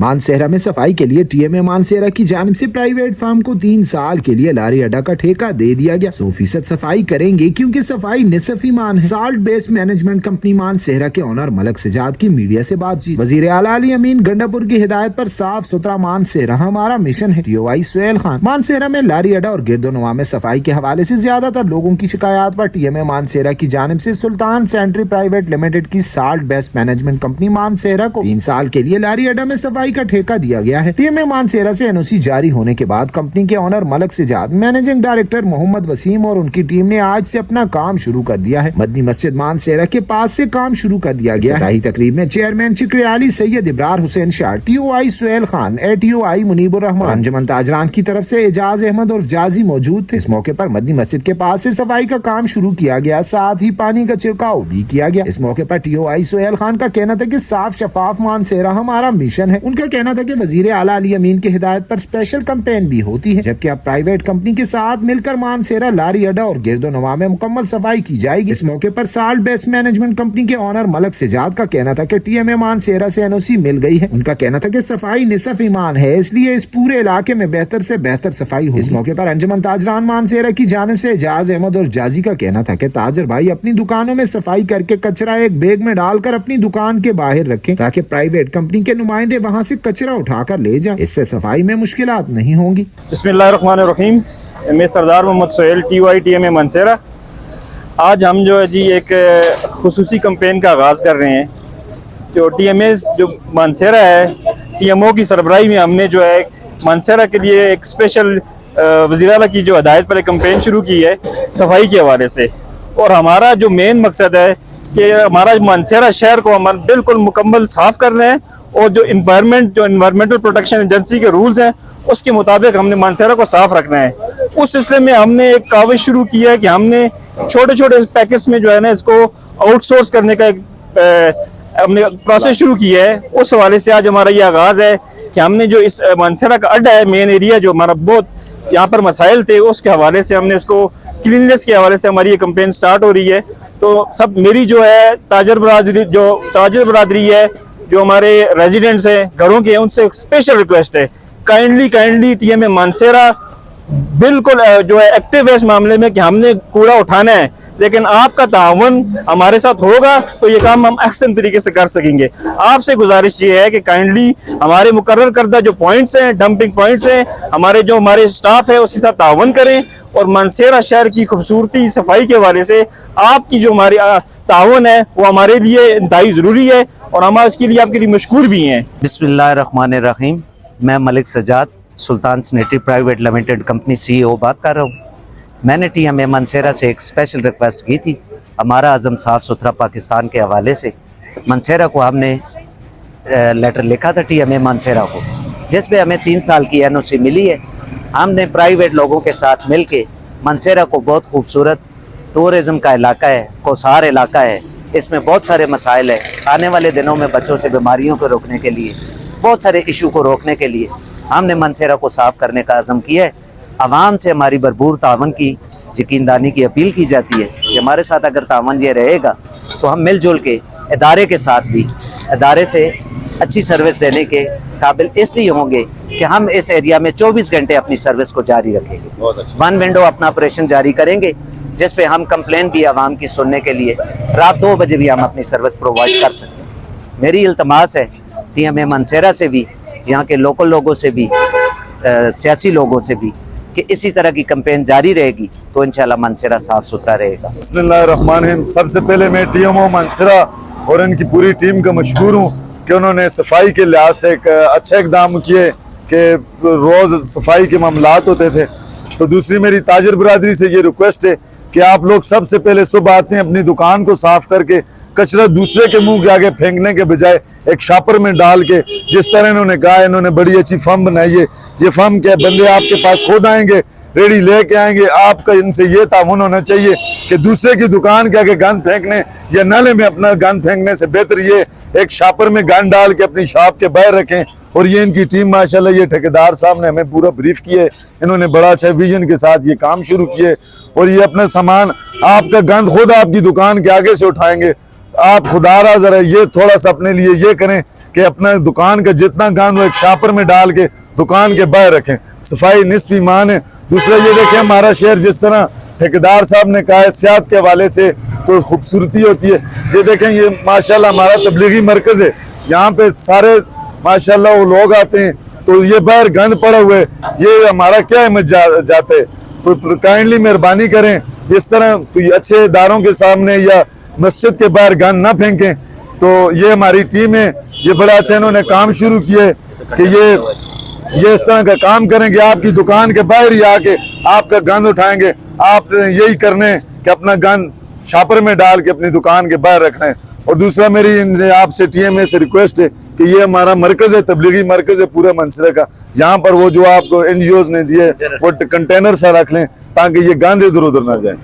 मानसेरा में सफाई के लिए टीएमए मानसेरा की जानिब से प्राइवेट फर्म को 3 साल के लिए लारी अड्डा का ठेका दे दिया गया। 100% सफाई करेंगे क्योंकि सफाई निसफ ईमान है। Salt based management company Mansehra के ओनर मलक सजाद की मीडिया से बातचीत। वजीर आला अली अमीन गंडापुर की हिदायत पर साफ सुथरा मानसेरा हमारा मिशन है। टीओआई सुहेल खान। मानसेरा में लारी अड्डा और गिरदोनवा में सफाई के हवाले से ज्यादातर लोगों की शिकायत पर टीएमए मानसेरा की जानिब से सुल्तान सेंट्री प्राइवेट लिमिटेड की salt based management company Mansehra को 3 साल के लिए लारी अड्डा में सफाई का ठेका दिया गया है। टीएमए मानसेरा से एनओसी जारी होने के बाद कंपनी के owner Malik Sajjad, managing director Mohammad Waseem और उनकी टीम ने आज से अपना काम शुरू कर दिया है। मदनी मस्जिद मानसेरा के पास से काम शुरू कर दिया गया है। तकरीब में चेयरमैन चिकरियाली सैयद इब्रार हुसैन शाह, टीओआई सुहेल खान, एटीओआई मुनीबुर रहमान, अंजुमन ताजरान की तरफ से एजाज अहमद और जाजी मौजूद थे। इस मौके पर मदनी मस्जिद के पास से सफाई का काम शुरू किया गया, साथ ही पानी का छिड़काव भी किया गया। इस मौके पर टीओआई सुहेल खान का कहना था कि साफ शफाफ मानसेरा हमारा मिशन है। उनका कहना था कि वजीर आला अली अमीन की हिदायत पर स्पेशल कैंपेन भी होती है, जबकि अब प्राइवेट कंपनी के साथ मिलकर मानसेरा लारी अड्डा और गिरदोनवा में मुकम्मल सफाई की जाएगी। इस मौके पर साल्ट बेस्ड मैनेजमेंट कंपनी के ओनर मलक सजाद का कहना था कि टीएमए मानसेरा से एनओसी मिल गई है। उनका कहना था कि सफाई निसफ ईमान है, इसलिए इस पूरे इलाके में बेहतर से बेहतर सफाई हो। इस मौके पर अंजुमन ताजरान मानसेरा की जानिब से एजाज अहमद और जाजी का कहना था कि ताजर भाई अपनी दुकानों में सफाई करके कचरा एक बैग में डालकर अपनी दुकान के बाहर रखें, ताकि प्राइवेट कंपनी के नुमाइंदे वहाँ से कचरा उठाकर ले जाएं। इससे सफाई में मुश्किलात नहीं होंगी। बिस्मिल्लाहिर्रहमानिर्रहीम। मैं सरदार मोहम्मद सोहेल, टीओआई टीएमए मानसेरा। आज हम जो है जी एक खुसूसी कैंपेन का आगाज़ कर रहे हैं। जो टीएमए जो मानसेरा है, टीएमओ की सरबराही में हमने जो है मानसेरा के लिए एक स्पेशल वज़ीर आला की जो हिदायत पर एक कैंपेन शुरू की है सफाई के हवाले से। और हमारा जो मेन मकसद है कि हमारा मानसेरा शहर को हम बिल्कुल मुकम्मल साफ़ कर रहे हैं और जो इन्वायरमेंटल प्रोटेक्शन एजेंसी के रूल्स हैं उसके मुताबिक हमने मानसेरा को साफ रखना है। उस सिलसिले में हमने एक काविश शुरू की है कि हमने छोटे छोटे पैकेट्स में जो है ना इसको आउटसोर्स करने का हमने प्रोसेस शुरू की है। उस हवाले से आज हमारा ये आगाज़ है कि हमने जो इस मानसेरा का अड्डा है, मेन एरिया जो हमारा बहुत यहाँ पर मसाइल थे, उसके हवाले से हमने इसको क्लीननेस के हवाले से हमारी ये कैंपेन स्टार्ट हो रही है। तो सब मेरी जो है ताजर बरादरी है, जो हमारे रेजिडेंट्स हैं, घरों के हैं, उनसे स्पेशल रिक्वेस्ट है, काइंडली टीएमए मानसेरा बिल्कुल जो है एक्टिव है इस मामले में कि हमने कूड़ा उठाना है, लेकिन आपका तावन हमारे साथ होगा तो ये काम हम अहसन तरीके से कर सकेंगे। आपसे गुजारिश ये है कि काइंडली हमारे मुकर्रर करदा जो पॉइंट्स हैं, डंपिंग पॉइंट्स हैं, हमारे स्टाफ है उसके साथ तावन करें और मानसेरा शहर की खूबसूरती सफाई के हवाले से आपकी जो हमारी तावन है वो हमारे लिए इंतहाई ज़रूरी है और हम इसके लिए आपके लिए मशकूर भी हैं। बिस्मिल्लाहिर्रहमानिर्रहीम। मैं Malik Sajjad, Sultan Century private limited company CEO बात कर रहा हूँ। मैंने टीएमए मानसेरा से एक स्पेशल रिक्वेस्ट की थी। हमारा आज़म साफ़ सुथरा पाकिस्तान के हवाले से मानसेरा को हमने लेटर लिखा था टीएमए मानसेरा को, जिसमें हमें 3 साल की एनओसी मिली है। हमने प्राइवेट लोगों के साथ मिल के मानसेरा को बहुत खूबसूरत टूरिज़म का इलाका है, कोसार इलाका है, इसमें बहुत सारे मसाइल है। आने वाले दिनों में बच्चों से बीमारियों को रोकने के लिए, बहुत सारे इशू को रोकने के लिए हमने मानसेरा को साफ़ करने का अज़म किया है। आवाम से हमारी भरपूर तावन की यकीनदानी की अपील की जाती है कि हमारे साथ अगर तावन ये रहेगा तो हम मिलजुल के इदारे के साथ भी इदारे से अच्छी सर्विस देने के काबिल इसलिए होंगे कि हम इस एरिया में 24 घंटे अपनी सर्विस को जारी रखेंगे। 1 विंडो अपना ऑपरेशन जारी करेंगे, जिस पे हम कंप्लेन भी आवाम की सुनने के लिए रात 2 बजे भी हम अपनी सर्विस प्रोवाइड कर सकते हैं। मेरी इल्तमास है टीएमए मानसेरा से भी, यहाँ के लोकल लोगों से भी, सियासी लोगों से भी, कि इसी तरह की कैंपेन जारी रहेगी तो इंशाल्लाह मानसेरा साफ सुथरा रहेगा। बिस्मिल्लाहिर्रहमानिर्रहीम। सबसे पहले मैं टीएमओ मानसेरा और इनकी पूरी टीम का मशकूर हूँ कि उन्होंने सफाई के लिहाज से एक अच्छा इकदाम किए कि रोज़ सफाई के मामलात होते थे। तो दूसरी मेरी ताजर बरादरी से ये रिक्वेस्ट है कि आप लोग सबसे पहले सुबह आते हैं अपनी दुकान को साफ करके कचरा दूसरे के मुंह के आगे फेंकने के बजाय एक शापर में डाल के, जिस तरह इन्होंने कहा, इन्होंने बड़ी अच्छी फर्म बनाई है। ये फर्म क्या, बंदे आपके पास खुद आएंगे, रेडी लेके आएंगे। आपका इनसे ये ताउन होना चाहिए कि दूसरे की दुकान के आगे गंद फेंकने या नाले में अपना गंद फेंकने से बेहतर ये एक शापर में गंद डाल के अपनी शॉप के बाहर रखें। और ये इनकी टीम माशाल्लाह, ये ठेकेदार साहब ने हमें पूरा ब्रीफ किया है, इन्होंने बड़ा अच्छा विजन के साथ ये काम शुरू किए और ये अपना सामान, आपका गंद खुद आपकी दुकान के आगे से उठाएंगे। आप खुदारा जरा ये थोड़ा सा अपने लिए ये करें कि अपना दुकान का जितना गंद हो एक शापर में डाल के दुकान के बाहर रखें। सफाई निस्फ ईमान है। दूसरा ये देखें, हमारा शहर जिस तरह ठेकेदार साहब ने कहा है सेहत के हवाले से तो खूबसूरती होती है। ये देखें, ये माशाल्लाह हमारा तबलीगी मरकज है, यहाँ पे सारे माशाल्लाह वो लोग आते हैं, तो ये बाहर गंद पड़ा हुआ है, ये हमारा क्या हिम्मत जाते। तो काइंडली मेहरबानी करें, इस तरह तो अच्छे इदारों के सामने या मस्जिद के बाहर गंद ना फेंकें। तो ये हमारी टीम है, ये बड़ा अच्छा इन्होंने काम शुरू किया है कि ये इस तरह का काम करेंगे, आपकी दुकान के बाहर ही आके आपका गंद उठाएंगे। आप यही करने कि अपना गंद छापर में डाल के अपनी दुकान के बाहर रखना है। और दूसरा मेरी इनसे आपसे टीएमए से रिक्वेस्ट है कि ये हमारा मरकज है, तबलीगी मरकज है पूरा मंसरा का, यहाँ पर वो जो आपको एनजीओज ने दिए वो कंटेनर सा रख लें ताकि ये गंद इधर उधर ना जाए।